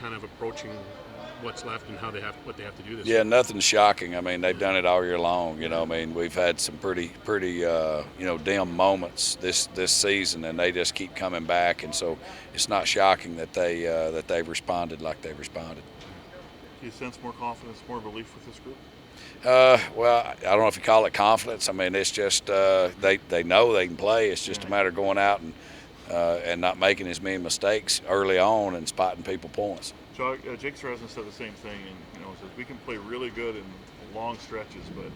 kind of approaching what's left and what they have to do this Yeah, year? nothing's shocking. I mean, they've done it all year long. I mean, we've had some pretty dim moments this season, and they just keep coming back. And so, it's not shocking that they've responded like they've responded. Do you sense more confidence, more relief with this group? Well, I don't know if you call it confidence. I mean, it's just they know they can play. It's just a matter of going out and not making as many mistakes early on and spotting people points. Jake Sarrazin said the same thing, and says we can play really good in long stretches, but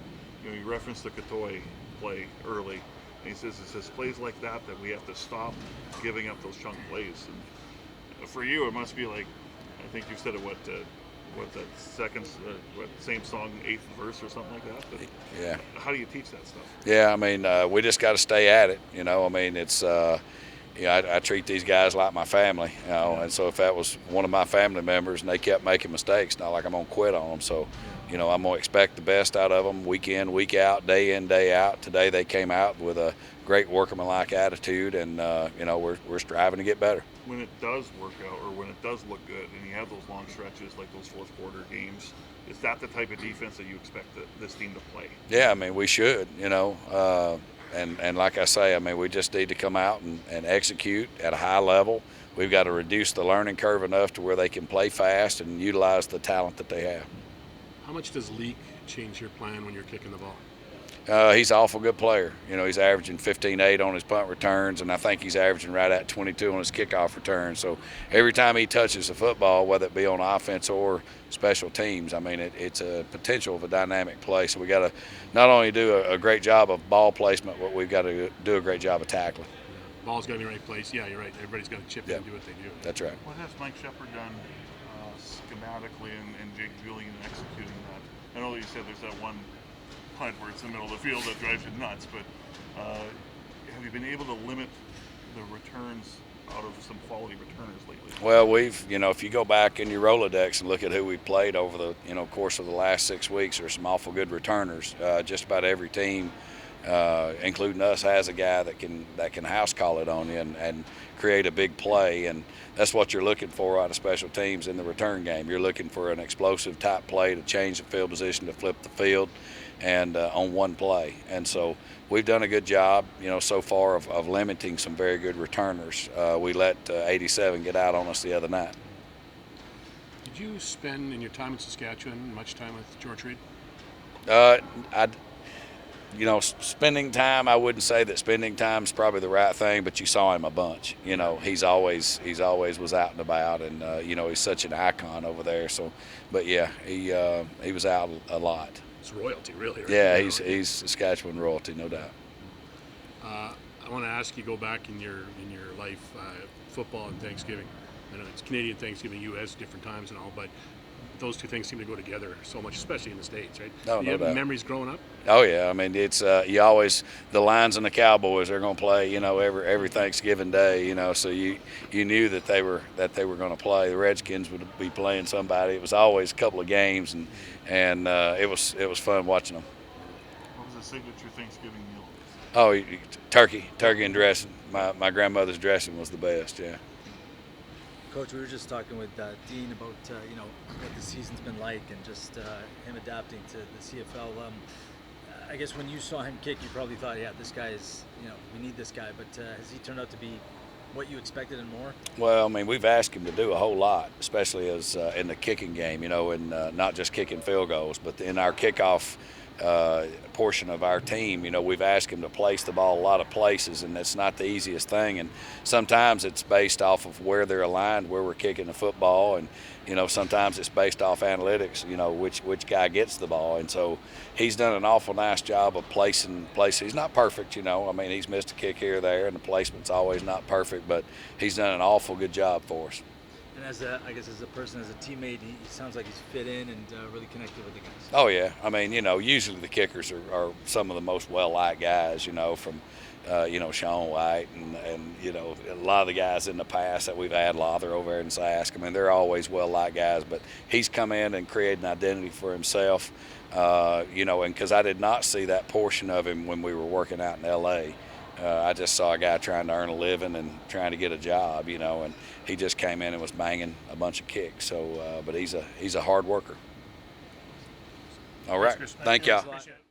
you referenced the Katoy play early, and he says it's plays like that we have to stop giving up those chunk plays. And for you, it must be like, I think you said it that second, same song, 8th verse or something like that. But yeah. How do you teach that stuff? Yeah, I mean, we just got to stay at it. I mean, it's. I treat these guys like my family, and so if that was one of my family members and they kept making mistakes, not like I'm going to quit on them. So, I'm going to expect the best out of them week in, week out, day in, day out. Today they came out with a great workmanlike attitude, and, we're striving to get better. When it does work out or when it does look good and you have those long stretches like those fourth quarter games, is that the type of defense that you expect this team to play? Yeah, I mean, we should, And like I say, I mean, we just need to come out and execute at a high level. We've got to reduce the learning curve enough to where they can play fast and utilize the talent that they have. How much does Leake change your plan when you're kicking the ball? He's an awful good player. He's averaging 15.8 on his punt returns, and I think he's averaging right at 22 on his kickoff returns. So every time he touches the football, whether it be on offense or special teams, I mean, it's a potential of a dynamic play. So we got to not only do a great job of ball placement, but we've got to do a great job of tackling. Ball's got to be in the right place. Yeah, you're right. Everybody's got to chip in and do what they do. That's right. What has Mike Shepard done schematically and Jake Julian in executing that? I know that you said there's that one punt where it's in the middle of the field that drives you nuts, but have you been able to limit the returns out of some quality returners lately? Well, if you go back in your Rolodex and look at who we played over the, course of the last 6 weeks, there's some awful good returners. Just about every team, including us, has a guy that can house call it on you and create a big play, and that's what you're looking for out of special teams in the return game. You're looking for an explosive type play to change the field position, to flip the field, and on one play. And so we've done a good job, so far of limiting some very good returners. We let 87 get out on us the other night. Did you spend in your time in Saskatchewan much time with George Reed? Spending time, I wouldn't say that spending time is probably the right thing, but you saw him a bunch. He's always was out and about, and he's such an icon over there. So, but yeah, he was out a lot. It's royalty, really. Right? Yeah, he's Saskatchewan royalty, no doubt. I want to ask you, go back in your life, football and Thanksgiving. I know it's Canadian Thanksgiving, U.S. different times and all, but those two things seem to go together so much, especially in the States, right? No, Do you no have doubt. memories growing up? Oh yeah, I mean it's you always, the Lions and the Cowboys, they're going to play, every Thanksgiving Day, so you knew that they were going to play. The Redskins would be playing somebody. It was always a couple of games, and it was fun watching them. What was the signature Thanksgiving meal? Oh, turkey and dressing. My grandmother's dressing was the best. Yeah. Coach, we were just talking with Dean about what the season's been like and just him adapting to the CFL. I guess when you saw him kick, you probably thought, yeah, this guy is, we need this guy. But has he turned out to be what you expected and more? Well, I mean, we've asked him to do a whole lot, especially as in the kicking game, and not just kicking field goals, but in our kickoff portion of our team, we've asked him to place the ball a lot of places, and that's not the easiest thing. And sometimes it's based off of where they're aligned, where we're kicking the football, and sometimes it's based off analytics, which guy gets the ball. And so he's done an awful nice job of placing. He's not perfect, I mean, he's missed a kick here or there, and the placement's always not perfect, but he's done an awful good job for us. And as a person, as a teammate, he sounds like he's fit in and really connected with the guys. Oh yeah, I mean, usually the kickers are some of the most well-liked guys, from Sean White and a lot of the guys in the past that we've had, Lother over there in Sask. I mean, they're always well-liked guys, but he's come in and created an identity for himself, and because I did not see that portion of him when we were working out in L.A. I just saw a guy trying to earn a living and trying to get a job, you know, and he just came in and was banging a bunch of kicks. So, but he's a hard worker. All right, Chris. thank y'all. Appreciate it.